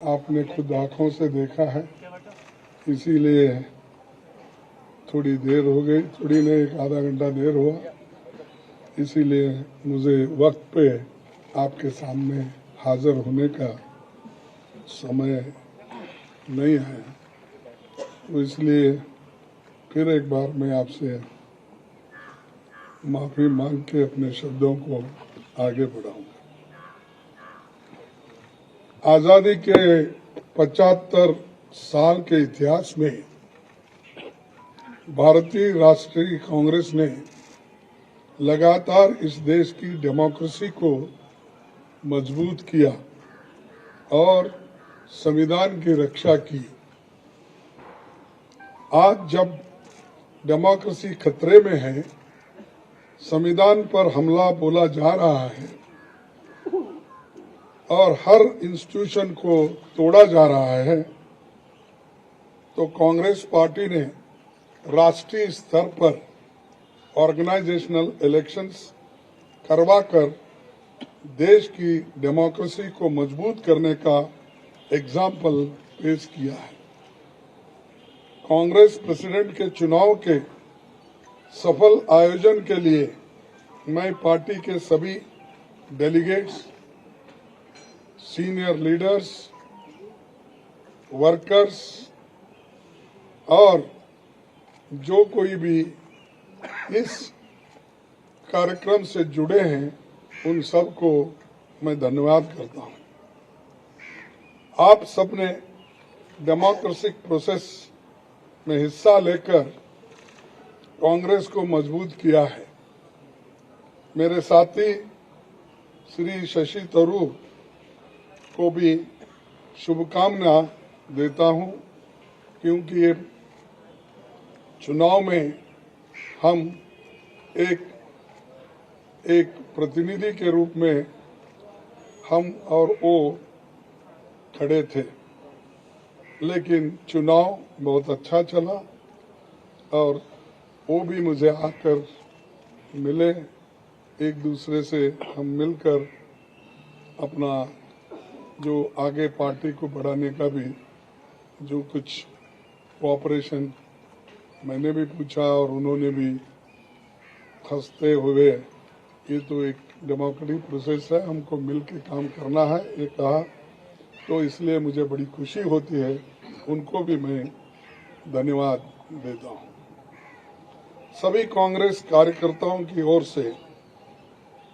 आपने खुद आंखों से देखा है, इसीलिए थोड़ी देर हो गई, थोड़ी नहीं एक आधा घंटा देर हुआ, इसीलिए मुझे वक्त पे आपके सामने हाजिर होने का समय नहीं आया, तो इसलिए फिर एक बार मैं आपसे माफ़ी मांग के अपने शब्दों को आगे बढ़ाऊंगा। आज़ादी के 75 साल के इतिहास में भारतीय राष्ट्रीय कांग्रेस ने लगातार इस देश की डेमोक्रेसी को मजबूत किया और संविधान की रक्षा की। आज जब डेमोक्रेसी खतरे में है, संविधान पर हमला बोला जा रहा है और हर इंस्टीट्यूशन को तोड़ा जा रहा है, तो कांग्रेस पार्टी ने राष्ट्रीय स्तर पर ऑर्गेनाइजेशनल इलेक्शंस करवाकर देश की डेमोक्रेसी को मजबूत करने का एग्जाम्पल पेश किया है। कांग्रेस प्रेसिडेंट के चुनाव के सफल आयोजन के लिए मैं पार्टी के सभी डेलीगेट्स, सीनियर लीडर्स, वर्कर्स और जो कोई भी इस कार्यक्रम से जुड़े हैं, उन सबको मैं धन्यवाद करता हूं। आप सबने डेमोक्रेटिक प्रोसेस में हिस्सा लेकर कांग्रेस को मजबूत किया है। मेरे साथी श्री शशि थरूर को भी शुभकामना देता हूं, क्योंकि ये चुनाव में हम एक प्रतिनिधि के रूप में हम और वो खड़े थे, लेकिन चुनाव बहुत अच्छा चला और वो भी मुझे आकर मिले। एक दूसरे से हम मिलकर अपना जो आगे पार्टी को बढ़ाने का भी जो कुछ कोऑपरेशन मैंने भी पूछा और उन्होंने भी हंसते हुए, ये तो एक डेमोक्रेटिक प्रोसेस है, हमको मिल के काम करना है, ये कहा, तो इसलिए मुझे बड़ी खुशी होती है। उनको भी मैं धन्यवाद देता हूँ। सभी कांग्रेस कार्यकर्ताओं की ओर से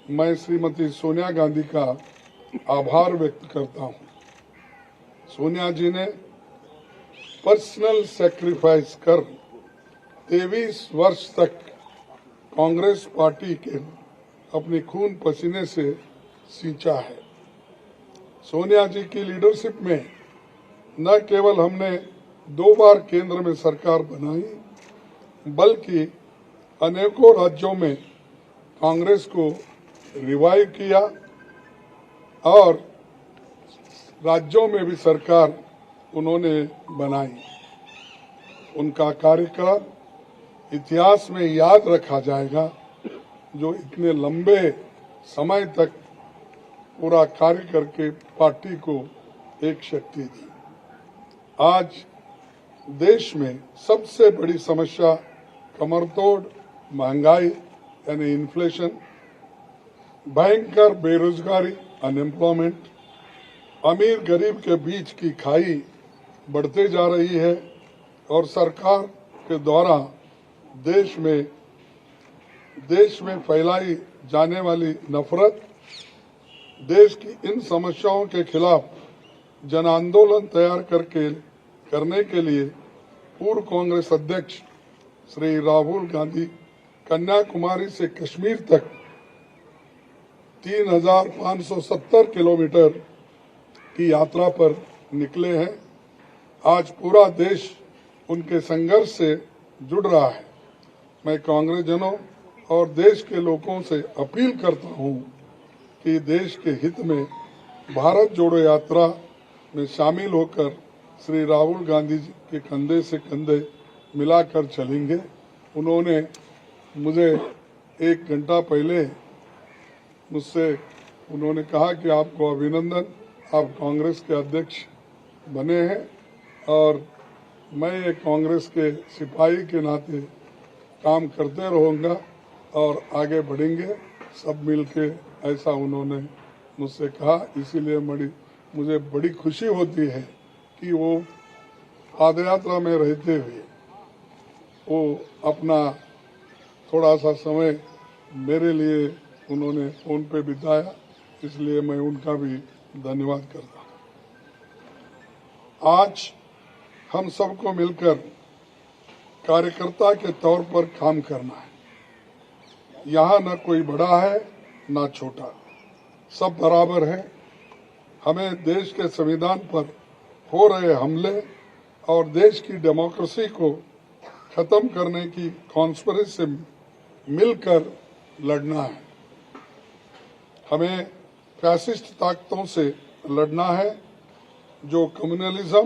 मैं श्रीमती सोनिया गांधी का आभार व्यक्त करता हूँ। सोनिया जी ने पर्सनल सैक्रिफाइस कर 23 वर्ष तक कांग्रेस पार्टी के अपने खून पसीने से सींचा है। सोनिया जी की लीडरशिप में न केवल हमने 2 बार केंद्र में सरकार बनाई, बल्कि अनेकों राज्यों में कांग्रेस को रिवाइव किया और राज्यों में भी सरकार उन्होंने बनाई। उनका कार्यकाल इतिहास में याद रखा जाएगा, जो इतने लंबे समय तक पूरा कार्य करके पार्टी को एक शक्ति दी। आज देश में सबसे बड़ी समस्या कमरतोड़ महंगाई यानी इन्फ्लेशन, भयंकर बेरोजगारी अनएम्प्लॉयमेंट, अमीर गरीब के बीच की खाई बढ़ते जा रही है और सरकार के द्वारा देश में फैलाई जाने वाली नफरत। देश की इन समस्याओं के खिलाफ जन आंदोलन तैयार करने के लिए पूर्व कांग्रेस अध्यक्ष श्री राहुल गांधी कन्याकुमारी से कश्मीर तक 3570 किलोमीटर की यात्रा पर निकले हैं। आज पूरा देश उनके संघर्ष से जुड़ रहा है। मैं कांग्रेस जनों और देश के लोगों से अपील करता हूं कि देश के हित में भारत जोड़ो यात्रा में शामिल होकर श्री राहुल गांधी जी के कंधे से कंधे मिलाकर चलेंगे। उन्होंने मुझे 1 घंटा पहले मुझसे उन्होंने कहा कि आपको अभिनंदन, आप कांग्रेस के अध्यक्ष बने हैं और मैं एक कांग्रेस के सिपाही के नाते काम करते रहूँगा और आगे बढ़ेंगे सब मिलके, ऐसा उन्होंने मुझसे कहा। इसीलिए मुझे बड़ी खुशी होती है कि वो पादयात्रा में रहते हुए वो अपना थोड़ा सा समय मेरे लिए उन्होंने फोन पे बिताया, इसलिए मैं उनका भी धन्यवाद करता हूँ। आज हम सबको मिलकर कार्यकर्ता के तौर पर काम करना है। यहाँ न कोई बड़ा है न छोटा, सब बराबर है। हमें देश के संविधान पर हो रहे हमले और देश की डेमोक्रेसी को खत्म करने की कॉन्स्पिरेसी से मिलकर लड़ना है। हमें फैसिस्ट ताकतों से लड़ना है जो कम्युनलिज्म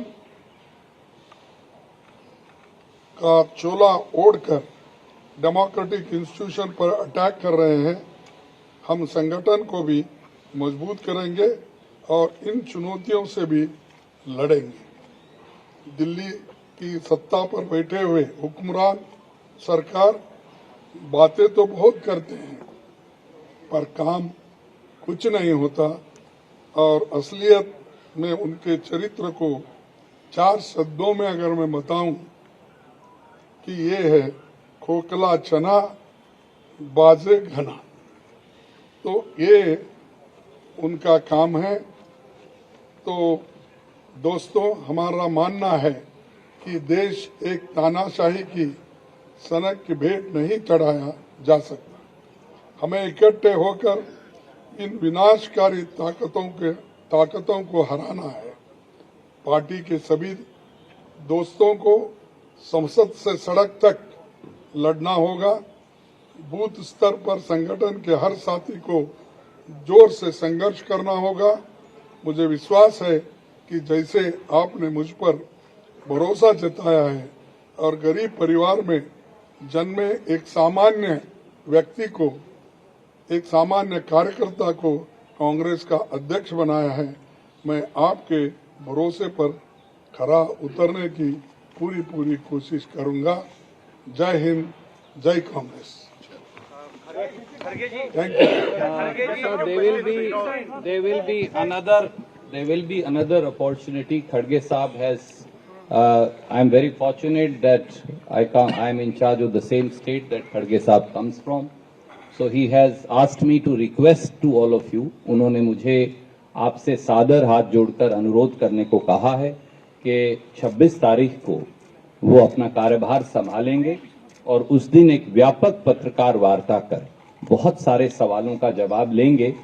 का चोला ओढ़कर डेमोक्रेटिक इंस्टीट्यूशन पर अटैक कर रहे हैं। हम संगठन को भी मजबूत करेंगे और इन चुनौतियों से भी लड़ेंगे। दिल्ली की सत्ता पर बैठे हुए हुक्मरान सरकार बातें तो बहुत करते हैं पर काम कुछ नहीं होता और असलियत में उनके चरित्र को 4 शब्दों में अगर मैं बताऊं कि ये है खोखला चना बाजे घना, तो ये उनका काम है। तो दोस्तों, हमारा मानना है कि देश एक तानाशाही की सनक की भेंट नहीं चढ़ाया जा सकता। हमें इकट्ठे होकर इन विनाशकारी ताकतों को हराना है। पार्टी के सभी दोस्तों को संसद से सड़क तक लड़ना होगा। बूथ स्तर पर संगठन के हर साथी को जोर से संघर्ष करना होगा। मुझे विश्वास है कि जैसे आपने मुझ पर भरोसा जताया है और गरीब परिवार में जन्मे एक सामान्य व्यक्ति को, एक सामान्य कार्यकर्ता को कांग्रेस का अध्यक्ष बनाया है, मैं आपके भरोसे पर खरा उतरने की पूरी कोशिश करूंगा। जय हिंद, जय Congress. Thank you. So there will be another opportunity. Kharge Saab has. I am very fortunate that I am in charge of the same state that Kharge Saab comes from. So he has asked me to request to all of you. उन्होंने मुझे आपसे सादर हाथ जोड़कर अनुरोध करने को कहा है कि 26 तारीख को वो अपना कार्यभार संभालेंगे और उस दिन एक व्यापक पत्रकार वार्ता कर बहुत सारे सवालों का जवाब लेंगे।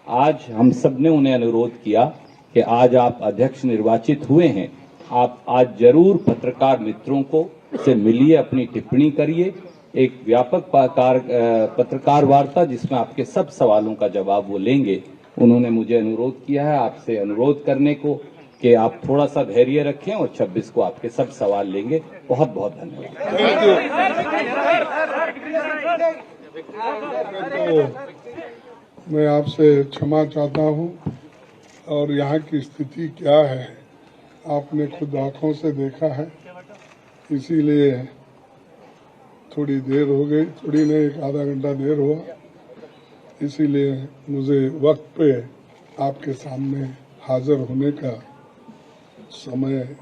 आज हम सब ने उन्हें अनुरोध किया कि आज आप अध्यक्ष निर्वाचित हुए हैं, आप आज जरूर पत्रकार मित्रों को से मिलिए, अपनी टिप्पणी करिए, एक व्यापक पत्रकार वार्ता जिसमें आपके सब सवालों का जवाब वो लेंगे। उन्होंने मुझे अनुरोध किया है आपसे अनुरोध करने को कि आप थोड़ा सा धैर्य रखें और 26 को आपके सब सवाल लेंगे। बहुत बहुत धन्यवाद। तो मैं आपसे क्षमा चाहता हूं और यहाँ की स्थिति क्या है आपने खुद आंखों से देखा है, इसीलिए थोड़ी देर हो गई, थोड़ी नहीं, एक आधा घंटा देर हुआ, इसीलिए मुझे वक्त पे आपके सामने हाजिर होने का समय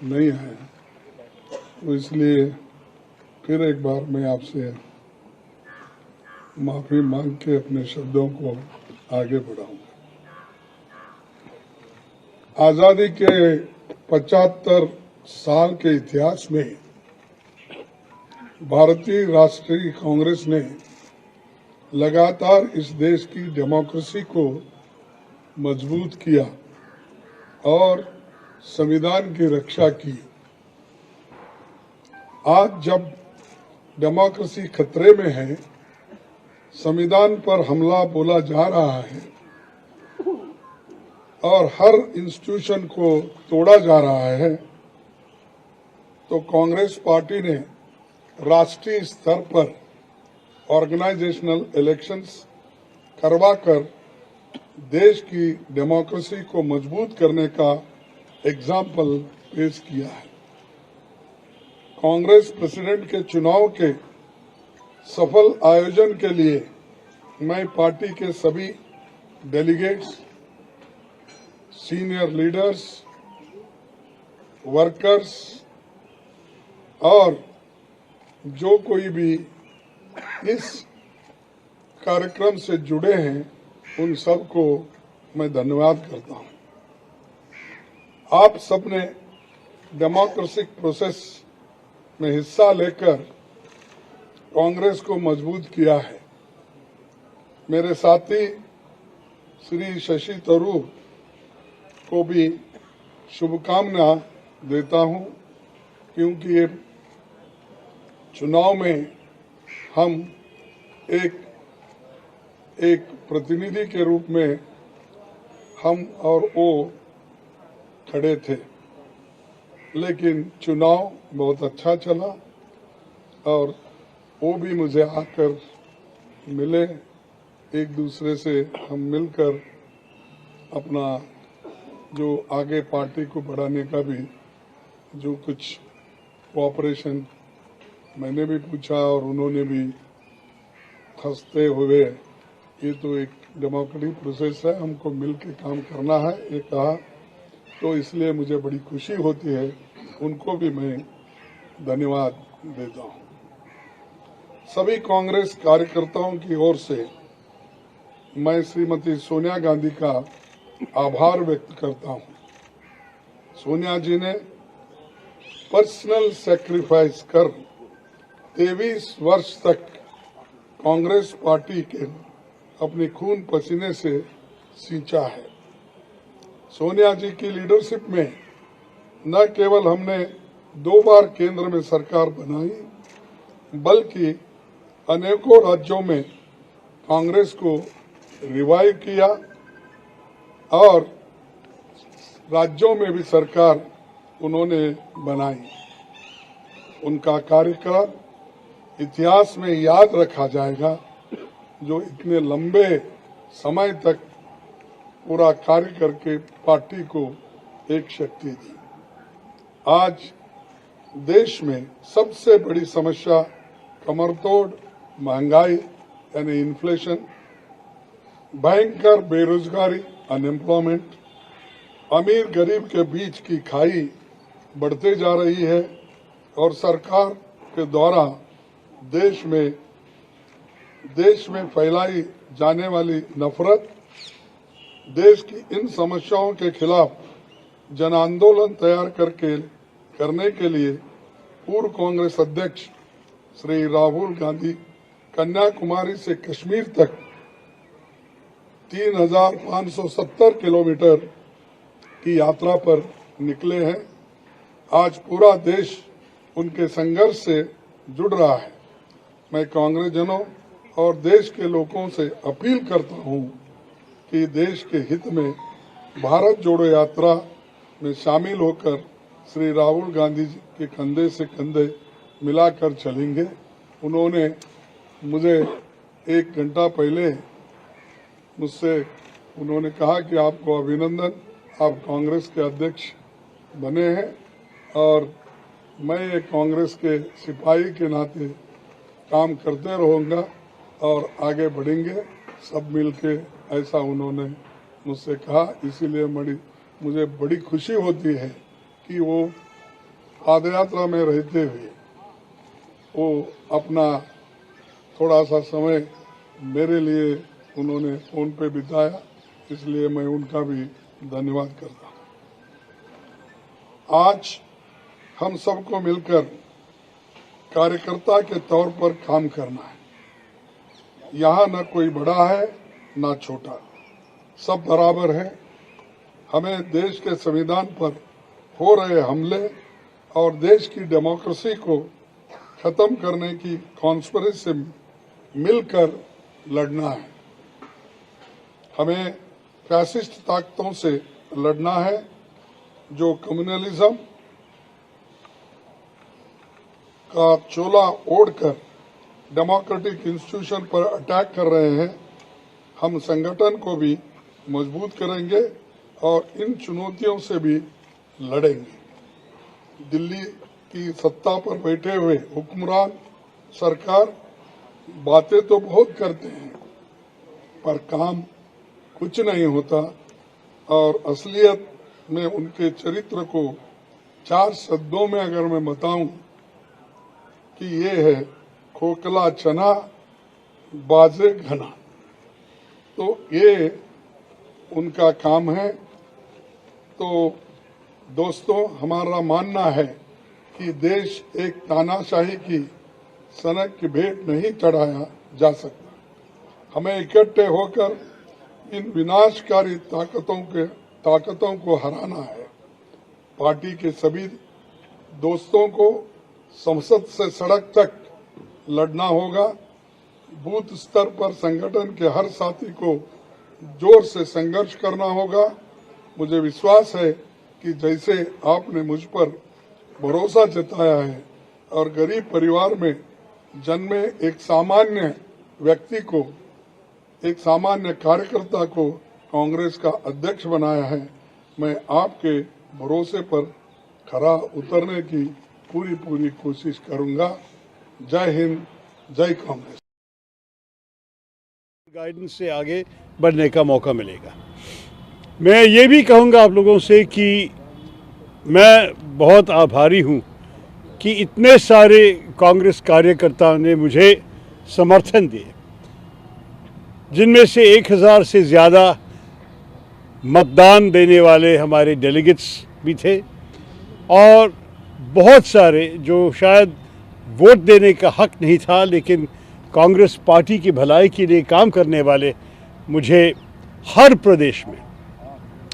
नहीं है। तो इसलिए फिर एक बार मैं आपसे माफी मांग के अपने शब्दों को आगे बढ़ाऊंगा। आजादी के 75 साल के इतिहास में भारतीय राष्ट्रीय कांग्रेस ने लगातार इस देश की डेमोक्रेसी को मजबूत किया और संविधान की रक्षा की। आज जब डेमोक्रेसी खतरे में है, संविधान पर हमला बोला जा रहा है और हर इंस्टीट्यूशन को तोड़ा जा रहा है, तो कांग्रेस पार्टी ने राष्ट्रीय स्तर पर ऑर्गेनाइजेशनल इलेक्शंस करवाकर देश की डेमोक्रेसी को मजबूत करने का एग्जाम्पल पेश किया है। कांग्रेस प्रेसिडेंट के चुनाव के सफल आयोजन के लिए मैं पार्टी के सभी डेलीगेट्स, सीनियर लीडर्स, वर्कर्स और जो कोई भी इस कार्यक्रम से जुड़े हैं उन सबको मैं धन्यवाद करता हूं। आप सबने डेमोक्रेटिक प्रोसेस में हिस्सा लेकर कांग्रेस को मजबूत किया है। मेरे साथी श्री शशि थरूर को भी शुभकामना देता हूं, क्योंकि ये चुनाव में हम एक प्रतिनिधि के रूप में हम और वो खड़े थे, लेकिन चुनाव बहुत अच्छा चला और वो भी मुझे आकर मिले। एक दूसरे से हम मिलकर अपना जो आगे पार्टी को बढ़ाने का भी जो कुछ कोऑपरेशन मैंने भी पूछा और उन्होंने भी हंसते हुए, ये तो एक डेमोक्रेटिक प्रोसेस है, हमको मिल के काम करना है, ये कहा। तो इसलिए मुझे बड़ी खुशी होती है, उनको भी मैं धन्यवाद देता हूं। सभी कांग्रेस कार्यकर्ताओं की ओर से मैं श्रीमती सोनिया गांधी का आभार व्यक्त करता हूं। सोनिया जी ने पर्सनल सैक्रिफाइस कर 23 वर्ष तक कांग्रेस पार्टी के अपने खून पसीने से सींचा है। सोनिया जी की लीडरशिप में न केवल हमने 2 बार केंद्र में सरकार बनाई, बल्कि अनेकों राज्यों में कांग्रेस को रिवाइव किया और राज्यों में भी सरकार उन्होंने बनाई। उनका कार्यकाल इतिहास में याद रखा जाएगा, जो इतने लंबे समय तक पूरा कार्य करके पार्टी को एक शक्ति दी। आज देश में सबसे बड़ी समस्या कमरतोड़ महंगाई यानी इन्फ्लेशन, भयंकर बेरोजगारी अनएम्प्लॉयमेंट, अमीर गरीब के बीच की खाई बढ़ते जा रही है और सरकार के द्वारा देश में फैलाई जाने वाली नफरत। देश की इन समस्याओं के खिलाफ जन आंदोलन तैयार करने के लिए पूर्व कांग्रेस अध्यक्ष श्री राहुल गांधी कन्याकुमारी से कश्मीर तक 3,570 किलोमीटर की यात्रा पर निकले हैं। आज पूरा देश उनके संघर्ष से जुड़ रहा है। मैं कांग्रेस जनों और देश के लोगों से अपील करता हूं कि देश के हित में भारत जोड़ो यात्रा में शामिल होकर श्री राहुल गांधी जी के कंधे से कंधे मिलाकर चलेंगे। उन्होंने मुझे 1 घंटा पहले मुझसे उन्होंने कहा कि आपको अभिनंदन, आप कांग्रेस के अध्यक्ष बने हैं और मैं एक कांग्रेस के सिपाही के नाते काम करते रहूँगा और आगे बढ़ेंगे सब मिलके, ऐसा उन्होंने मुझसे कहा। इसीलिए मुझे बड़ी खुशी होती है कि वो पादयात्रा में रहते हुए वो अपना थोड़ा सा समय मेरे लिए उन्होंने फोन पे बिताया, इसलिए मैं उनका भी धन्यवाद करता हूँ। आज हम सबको मिलकर कार्यकर्ता के तौर पर काम करना है। यहाँ न कोई बड़ा है न छोटा, सब बराबर है। हमें देश के संविधान पर हो रहे हमले और देश की डेमोक्रेसी को खत्म करने की कॉन्स्पिरेसी से मिलकर लड़ना है। हमें फैसिस्ट ताकतों से लड़ना है जो कम्युनलिज्म का चोला ओढ़कर डेमोक्रेटिक इंस्टीट्यूशन पर अटैक कर रहे हैं। हम संगठन को भी मजबूत करेंगे और इन चुनौतियों से भी लड़ेंगे। दिल्ली की सत्ता पर बैठे हुए हुक्मरान सरकार बातें तो बहुत करते हैं पर काम कुछ नहीं होता और असलियत में उनके चरित्र को 4 शब्दों में अगर मैं बताऊं कि ये है खोखला चना बाजे घना, तो ये उनका काम है। तो दोस्तों, हमारा मानना है कि देश एक तानाशाही की सनक की भेंट नहीं चढ़ाया जा सकता। हमें इकट्ठे होकर इन विनाशकारी ताकतों को हराना है। पार्टी के सभी दोस्तों को संसद से सड़क तक लड़ना होगा। बूथ स्तर पर संगठन के हर साथी को जोर से संघर्ष करना होगा। मुझे विश्वास है कि जैसे आपने मुझ पर भरोसा जताया है और गरीब परिवार में जन्मे एक सामान्य व्यक्ति को, एक सामान्य कार्यकर्ता को कांग्रेस का अध्यक्ष बनाया है, मैं आपके भरोसे पर खरा उतरने की पूरी कोशिश करूंगा। जय हिंद, जय कांग्रेस। गाइडेंस से आगे बढ़ने का मौका मिलेगा। मैं ये भी कहूँगा आप लोगों से कि मैं बहुत आभारी हूँ कि इतने सारे कांग्रेस कार्यकर्ताओं ने मुझे समर्थन दिए, जिनमें से 1000 से ज़्यादा मतदान देने वाले हमारे डेलीगेट्स भी थे और बहुत सारे जो शायद वोट देने का हक नहीं था लेकिन कांग्रेस पार्टी की भलाई के लिए काम करने वाले मुझे हर प्रदेश में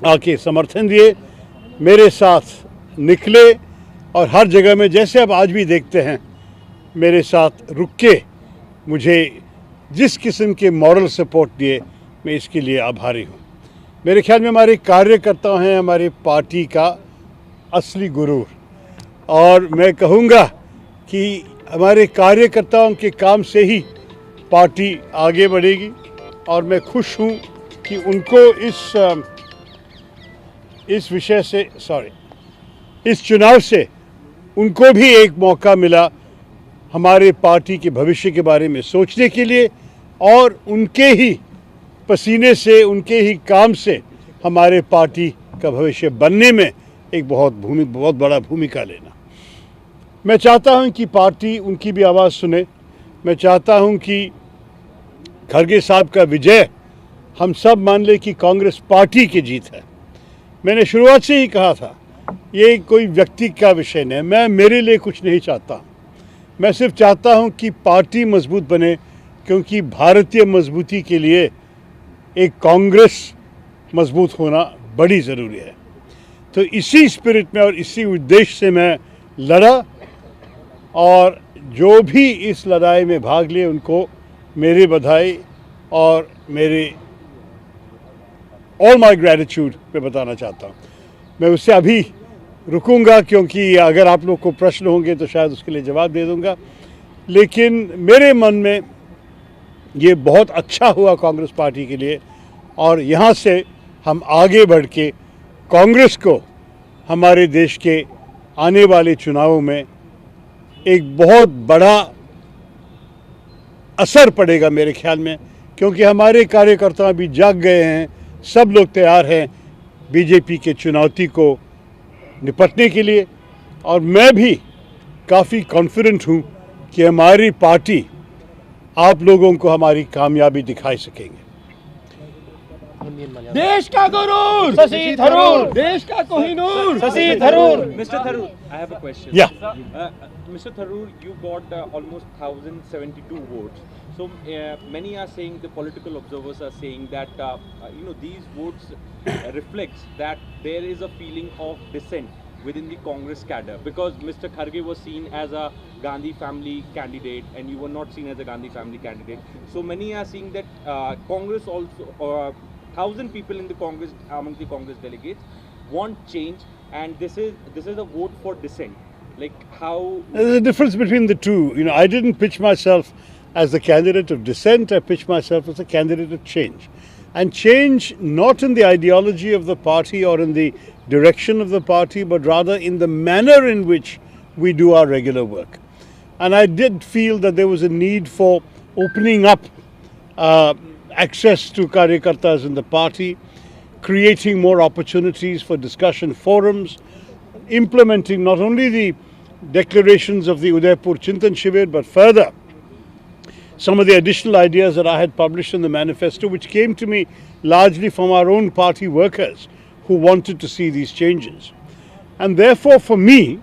आके समर्थन दिए, मेरे साथ निकले और हर जगह में, जैसे आप आज भी देखते हैं, मेरे साथ रुक के मुझे जिस किस्म के मॉरल सपोर्ट दिए, मैं इसके लिए आभारी हूँ। मेरे ख्याल में हमारे कार्यकर्ता हैं हमारी पार्टी का असली गुरूर और मैं कहूँगा कि हमारे कार्यकर्ताओं के काम से ही पार्टी आगे बढ़ेगी और मैं खुश हूँ कि उनको इस विषय से इस चुनाव से उनको भी एक मौका मिला हमारे पार्टी के भविष्य के बारे में सोचने के लिए और उनके ही पसीने से, उनके ही काम से हमारे पार्टी का भविष्य बनने में एक बहुत बड़ा भूमिका लेना। मैं चाहता हूं कि पार्टी उनकी भी आवाज़ सुने। मैं चाहता हूं कि खड़गे साहब का विजय हम सब मान ले कि कांग्रेस पार्टी की जीत है। मैंने शुरुआत से ही कहा था, ये कोई व्यक्ति का विषय नहीं, मैं मेरे लिए कुछ नहीं चाहता। मैं सिर्फ चाहता हूं कि पार्टी मजबूत बने, क्योंकि भारतीय मजबूती के लिए एक कांग्रेस मजबूत होना बड़ी ज़रूरी है। तो इसी स्पिरिट में और इसी उद्देश्य से मैं लड़ा और जो भी इस लड़ाई में भाग लिए उनको मेरी बधाई और मेरे ऑल माय ग्रैटिट्यूड मैं बताना चाहता हूँ। मैं उससे अभी रुकूंगा क्योंकि अगर आप लोग को प्रश्न होंगे तो शायद उसके लिए जवाब दे दूंगा, लेकिन मेरे मन में ये बहुत अच्छा हुआ कांग्रेस पार्टी के लिए और यहाँ से हम आगे बढ़ के कांग्रेस को हमारे देश के आने वाले चुनावों में एक बहुत बड़ा असर पड़ेगा मेरे ख्याल में, क्योंकि हमारे कार्यकर्ता भी जाग गए हैं, सब लोग तैयार हैं बीजेपी के चुनौती को निपटने के लिए और मैं भी काफ़ी कॉन्फिडेंट हूँ कि हमारी पार्टी आप लोगों को हमारी कामयाबी दिखाई सकेंगे। देश का गुरूर शशि थरूर, देश का Kohinoor Shashi Tharoor. Mr. Tharoor, I have a question. Yeah. Mr. Tharoor, you got almost 1,072 votes. So many are saying, the political observers are saying that these votes reflects that there is a feeling of dissent within the Congress cadre, because Mr. Kharge was seen as a Gandhi family candidate and you were not seen as a Gandhi family candidate. So many are saying that Congress also 1,000 people in the Congress, among the Congress delegates, want change, and this is a vote for dissent. Like how? There's a difference between the two. I didn't pitch myself as the candidate of dissent. I pitched myself as a candidate of change. and change not in the ideology of the party or in the direction of the party, but rather in the manner in which we do our regular work. And I did feel that there was a need for opening up access to karyakartas in the party, creating more opportunities for discussion forums, implementing not only the declarations of the Udaipur Chintan Shivir, but further some of the additional ideas that I had published in the manifesto, which came to me largely from our own party workers who wanted to see these changes. And therefore, for me,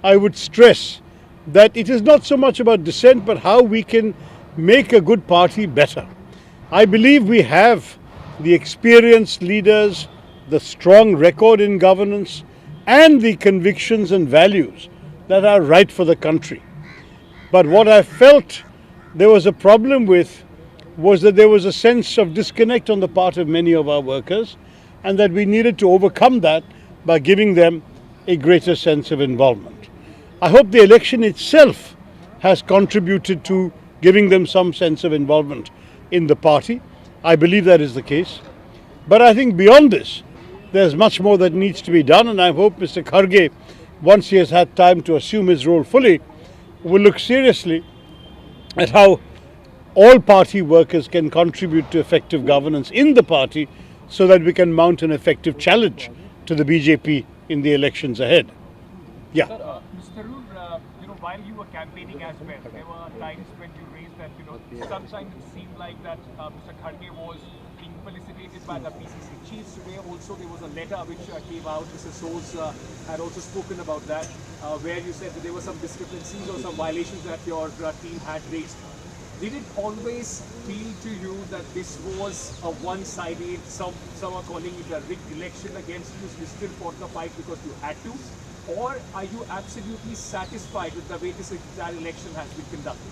I would stress that it is not so much about dissent, but how we can make a good party better. I believe we have the experienced leaders, the strong record in governance, and the convictions and values that are right for the country. But what I felt there was a problem with was that there was a sense of disconnect on the part of many of our workers, and that we needed to overcome that by giving them a greater sense of involvement. I hope the election itself has contributed to giving them some sense of involvement in the party. I believe that is the case. But I think beyond this, there's much more that needs to be done, and I hope Mr. Kharge, once he has had time to assume his role fully, will look seriously at how all party workers can contribute to effective governance in the party so that we can mount an effective challenge to the BJP in the elections ahead. Yeah. Mr. Tharoor, while you were campaigning as well, there were times when you raised that, sometimes it seemed like that Mr. Kharge was being felicitated by the PCC chiefs. Today also there was a letter which came out. Mr. Soos had also spoken about that, where you said that there were some discrepancies or some violations that your team had raised. Did it always feel to you that this was a one-sided, some are calling it a rigged election against you, you still fought the fight because you had to? Or are you absolutely satisfied with the way this entire election has been conducted?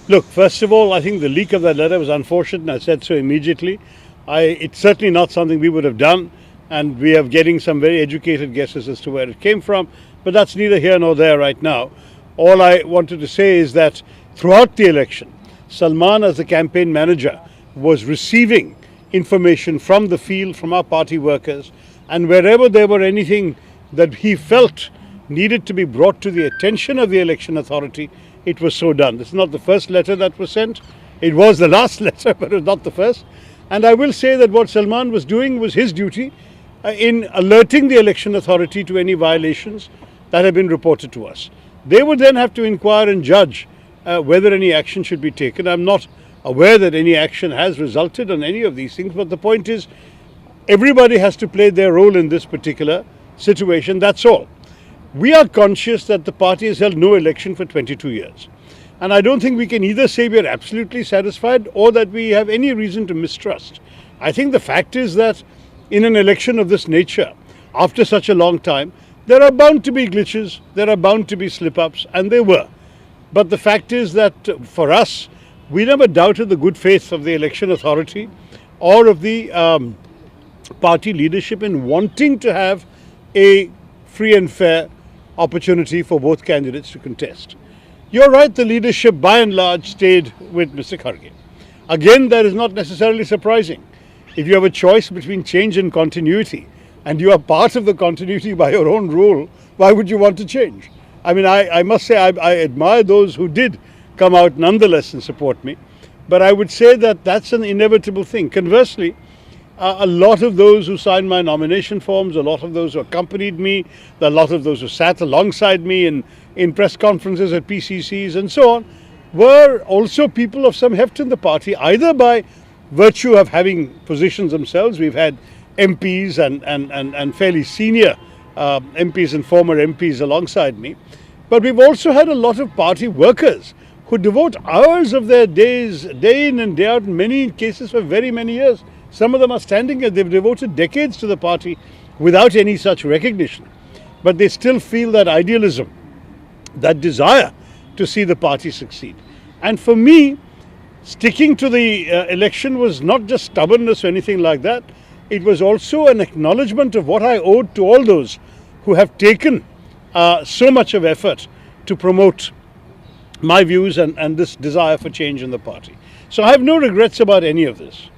Look, first of all, I think the leak of that letter was unfortunate, and I said so immediately. It's certainly not something we would have done, and we are getting some very educated guesses as to where it came from, but that's neither here nor there right now. All I wanted to say is that throughout the election, Salman, as the campaign manager, was receiving information from the field, from our party workers, and wherever there were anything that he felt needed to be brought to the attention of the election authority, it was so done. This is not the first letter that was sent. It was the last letter, but it was not the first. And I will say that what Salman was doing was his duty in alerting the election authority to any violations that have been reported to us. They would then have to inquire and judge whether any action should be taken. I'm not aware that any action has resulted on any of these things, but the point is everybody has to play their role in this particular situation, that's all. We are conscious that the party has held no election for 22 years. And I don't think we can either say we are absolutely satisfied or that we have any reason to mistrust. I think the fact is that in an election of this nature, after such a long time, there are bound to be glitches, there are bound to be slip-ups, and they were. But the fact is that for us, we never doubted the good faith of the election authority or of the party leadership in wanting to have a free and fair opportunity for both candidates to contest. You're right, the leadership by and large stayed with Mr. Kharge. Again, that is not necessarily surprising. If you have a choice between change and continuity, and you are part of the continuity by your own rule, why would you want to change? I mean, I must say I admire those who did come out nonetheless and support me, but I would say that that's an inevitable thing. Conversely, a lot of those who signed my nomination forms, a lot of those who accompanied me, a lot of those who sat alongside me in press conferences at PCCs and so on, were also people of some heft in the party, either by virtue of having positions themselves. We've had MPs and fairly senior MPs and former MPs alongside me, but we've also had a lot of party workers who devote hours of their days, day in and day out, in many cases for very many years. Some of them are standing here, they've devoted decades to the party without any such recognition. But they still feel that idealism, that desire to see the party succeed. And for me, sticking to the election was not just stubbornness or anything like that. It was also an acknowledgement of what I owed to all those who have taken so much of effort to promote my views and this desire for change in the party. So I have no regrets about any of this.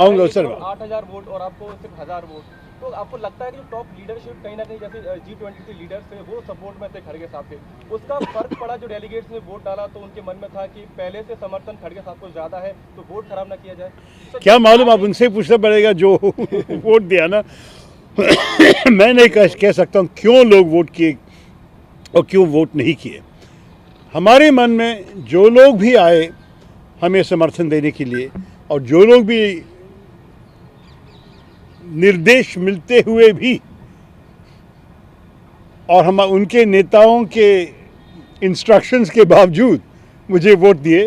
आऊँगा sir 8,000 vote और आपको सिर्फ 1,000 vote, तो आपको लगता है कि जो टॉप लीडरशिप कहीं ना कहीं जैसे G20 के लीडर्स थे वो सपोर्ट में थे खड़गे साहब के, उसका फर्क पड़ा? जो डेलीगेट्स ने वोट डाला तो उनके मन में था कि पहले से समर्थन खड़गे साहब को ज्यादा है तो वोट खराब ना किया जाए। क्या मालूम, आप उनसे पूछना पड़ेगा जो वोट दिया ना। मैं नहीं कह सकता हूँ क्यों लोग वोट किए और क्यों वोट नहीं किए। हमारे मन में जो लोग भी आए हमें समर्थन देने के लिए और जो लोग भी निर्देश मिलते हुए भी और हम उनके नेताओं के इंस्ट्रक्शंस के बावजूद मुझे वोट दिए,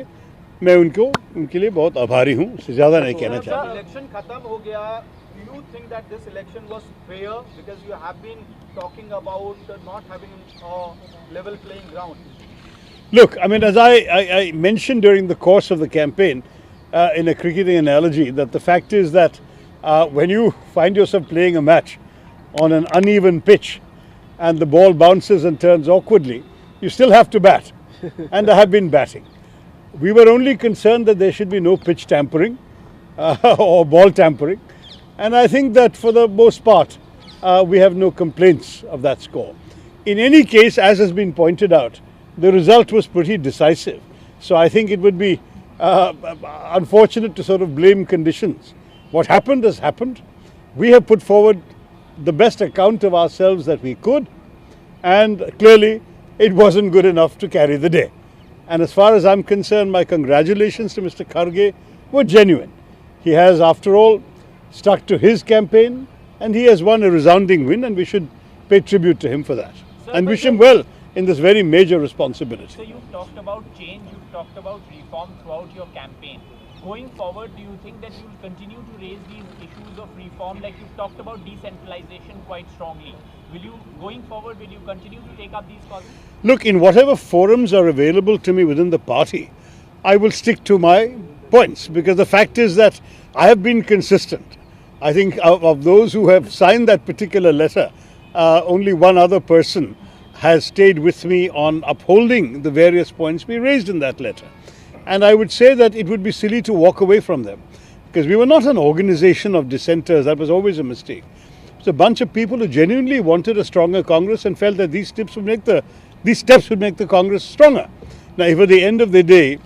मैं उनके लिए बहुत आभारी हूँ। उससे ज़्यादा नहीं कहना चाहता। इलेक्शन खत्म हो गया, do you think that this election was fair because you have been talking about not having a level playing ground? Look, I mean, as I mentioned during the course of the campaign in a cricketing analogy, that the fact is that when you find yourself playing a match on an uneven pitch and the ball bounces and turns awkwardly, you still have to bat. And I have been batting. We were only concerned that there should be no pitch tampering or ball tampering. And I think that for the most part, we have no complaints of that score. In any case, as has been pointed out, the result was pretty decisive. So I think it would be unfortunate to sort of blame conditions. What happened has happened. We have put forward the best account of ourselves that we could, and clearly it wasn't good enough to carry the day. And as far as I'm concerned, my congratulations to Mr. Kharge were genuine. He has, after all, stuck to his campaign and he has won a resounding win, and we should pay tribute to him for that. Sir, and wish him well in this very major responsibility. So you've talked about change, you've talked about reform throughout your campaign. Going forward, do you think that you will continue to raise these issues of reform? Like you've talked about decentralization quite strongly. Going forward, will you continue to take up these causes? Look, in whatever forums are available to me within the party, I will stick to my points, because the fact is that I have been consistent. I think of those who have signed that particular letter, only one other person has stayed with me on upholding the various points we raised in that letter. And I would say that it would be silly to walk away from them, because we were not an organization of dissenters. That was always a mistake. It's a bunch of people who genuinely wanted a stronger Congress and felt that these steps would make the Congress stronger. Now, if at the end of the day,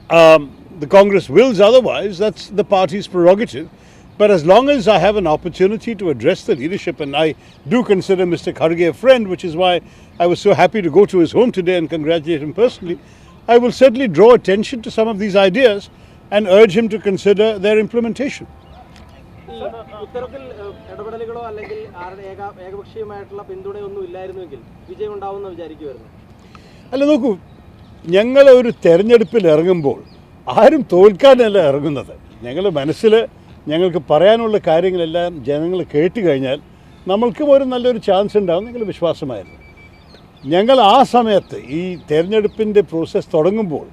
the Congress wills otherwise, that's the party's prerogative. But as long as I have an opportunity to address the leadership, and I do consider Mr. Kharge a friend, which is why I was so happy to go to his home today and congratulate him personally, I will certainly draw attention to some of these ideas and urge him to consider their implementation. ഇത്തരത്തിൽ ഇടപെടലുകളോ അല്ലെങ്കിൽ ഏകപക്ഷീയമായിട്ടുള്ള പിന്തുണയൊന്നും ഇല്ലായിരുന്നുവെങ്കിൽ വിജയം ഉണ്ടാവുമെന്ന് വിചാരിക്കുമായിരുന്നു. അല്ല, നോക്കൂ, ഞങ്ങൾ ഒരു തെരഞ്ഞെടുപ്പിൽ ഇറങ്ങുമ്പോൾ ആരും തോൽക്കാനല്ല ഇറങ്ങുന്നത്. ഞങ്ങളുടെ മനസ്സിൽ ഞങ്ങൾക്ക് പറയാനുള്ള കാര്യങ്ങളെല്ലാം ജനങ്ങൾ കേട്ട് കഴിഞ്ഞാൽ നമ്മൾക്കും ഒരു നല്ലൊരു ചാൻസ് ഉണ്ടാവും ഞങ്ങൾ വിശ്വാസമായിരുന്നു. ഞങ്ങൾ ആ സമയത്ത് ഈ തെരഞ്ഞെടുപ്പിൻ്റെ പ്രോസസ്സ് തുടങ്ങുമ്പോൾ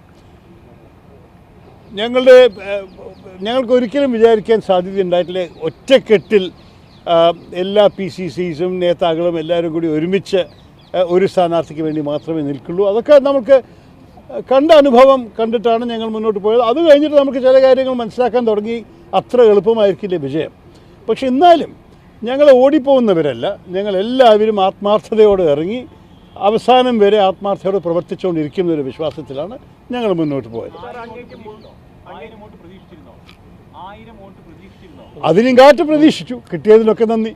ഞങ്ങൾക്ക് ഒരിക്കലും വിചാരിക്കാൻ സാധ്യതയുണ്ടായിട്ടില്ല ഒറ്റക്കെട്ടിൽ എല്ലാ PCCs നേതാക്കളും എല്ലാവരും കൂടി ഒരുമിച്ച് ഒരു സ്ഥാനാർത്ഥിക്ക് വേണ്ടി മാത്രമേ നിൽക്കുള്ളൂ. അതൊക്കെ നമുക്ക് കണ്ട അനുഭവം കണ്ടിട്ടാണ് ഞങ്ങൾ മുന്നോട്ട് പോയത്. അത് കഴിഞ്ഞിട്ട് നമുക്ക് ചില കാര്യങ്ങൾ മനസ്സിലാക്കാൻ തുടങ്ങി. അത്ര എളുപ്പമായിരിക്കില്ല വിജയം. പക്ഷെ എന്നാലും ഞങ്ങൾ ഓടിപ്പോകുന്നവരല്ല. ഞങ്ങൾ എല്ലാവരും ആത്മാർത്ഥതയോടെ ഇറങ്ങി അവസാനം വരെ ആത്മാർത്ഥതയോടെ പ്രവർത്തിച്ചുകൊണ്ടിരിക്കുന്ന ഒരു വിശ്വാസത്തിലാണ് ഞങ്ങൾ മുന്നോട്ട് പോയത്. അതിനും കാറ്റ് പ്രതീക്ഷിച്ചു, കിട്ടിയതിലൊക്കെ നന്ദി.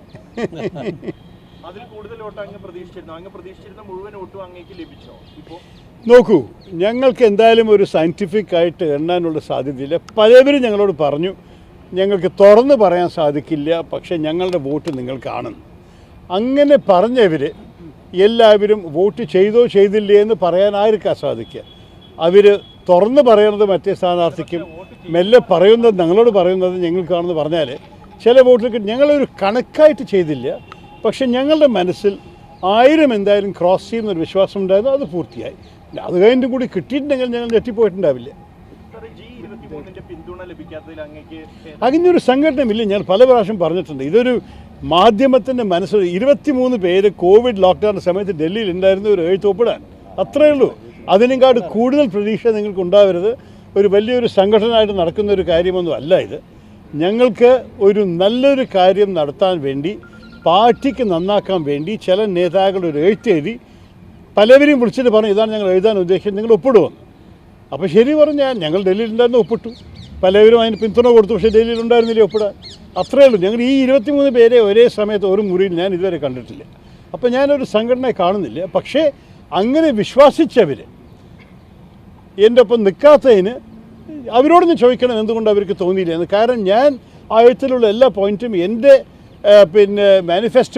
നോക്കൂ, ഞങ്ങൾക്ക് എന്തായാലും ഒരു സയൻറ്റിഫിക് ആയിട്ട് എണ്ണാനുള്ള സാധ്യതയില്ല. പലവരും ഞങ്ങളോട് പറഞ്ഞു ഞങ്ങൾക്ക് തുറന്ന് പറയാൻ സാധിക്കില്ല, പക്ഷേ ഞങ്ങളുടെ വോട്ട് നിങ്ങൾ കാണുന്നു. അങ്ങനെ പറഞ്ഞവർ എല്ലാവരും വോട്ട് ചെയ്തോ ചെയ്തില്ലേ എന്ന് പറയാൻ ആർക്കാ സാധിക്കുക? അവർ തുറന്ന് പറയുന്നത് മറ്റേ സ്ഥാനാർത്ഥിക്കും, മെല്ലെ പറയുന്നത് ഞങ്ങളോട് പറയുന്നത് ഞങ്ങൾക്കാണെന്ന് പറഞ്ഞാൽ ചില വോട്ടിൽ ഞങ്ങളൊരു കണക്കായിട്ട് ചെയ്തില്ല. പക്ഷെ ഞങ്ങളുടെ മനസ്സിൽ 1000 എന്തായാലും ക്രോസ് ചെയ്യുന്നൊരു വിശ്വാസം ഉണ്ടായിരുന്നു. അത് പൂർത്തിയായി. അത് കഴിഞ്ഞിട്ട് കൂടി കിട്ടിയിട്ടുണ്ടെങ്കിൽ ഞങ്ങൾ ഞെട്ടിപ്പോയിട്ടുണ്ടാവില്ല. അങ്ങനെയൊരു സംഘടനയില്ല. ഞാൻ പല പ്രാവശ്യം പറഞ്ഞിട്ടുണ്ട്, ഇതൊരു മാധ്യമത്തിൻ്റെ മനസ്സിൽ 23 പേര് കോവിഡ് ലോക്ക്ഡൗൺ സമയത്ത് ഡൽഹിയിൽ ഉണ്ടായിരുന്ന ഒരു എഴുത്തൊപ്പിടാൻ, അത്രയേ ഉള്ളൂ. അതിനെക്കാട് കൂടുതൽ പ്രതീക്ഷ നിങ്ങൾക്ക് ഉണ്ടാവരുത്. ഒരു വലിയൊരു സംഘടനയായിട്ട് നടക്കുന്ന ഒരു കാര്യമൊന്നും അല്ല ഇത്. ഞങ്ങൾക്ക് ഒരു നല്ലൊരു കാര്യം നടത്താൻ വേണ്ടി, പാർട്ടിക്ക് നന്നാക്കാൻ വേണ്ടി ചില നേതാക്കൾ ഒരു എഴുത്തെഴുതി പലവരെയും വിളിച്ചിട്ട് പറഞ്ഞു ഇതാണ് ഞങ്ങൾ എഴുതാൻ ഉദ്ദേശിച്ചത്, നിങ്ങൾ ഒപ്പിടുമെന്ന്. അപ്പോൾ ശരി പറഞ്ഞാൽ ഞങ്ങൾ ഡൽഹിയിലുണ്ടായിരുന്നു, ഒപ്പിട്ടു. പലവരും അതിന് പിന്തുണ കൊടുത്തു. പക്ഷേ ഡൽഹിയിലുണ്ടായിരുന്നില്ല ഒപ്പിടാൻ. അത്രയേ ഉള്ളൂ. ഞങ്ങൾ ഈ 23 പേരെ ഒരേ സമയത്ത് ഒരു മുറിയിൽ ഞാൻ ഇതുവരെ കണ്ടിട്ടില്ല. അപ്പോൾ ഞാനൊരു സംഘടനയെ കാണുന്നില്ല. പക്ഷേ അങ്ങനെ വിശ്വസിച്ചവർ എൻ്റെ ഒപ്പം നിൽക്കാത്തതിന് അവരോടൊന്ന് ചോദിക്കണം എന്തുകൊണ്ട് അവർക്ക് തോന്നിയില്ല എന്ന്. കാരണം ഞാൻ ആ എഴുത്തിലുള്ള എല്ലാ പോയിൻറ്റും എൻ്റെ മാനിഫെസ്റ്റോ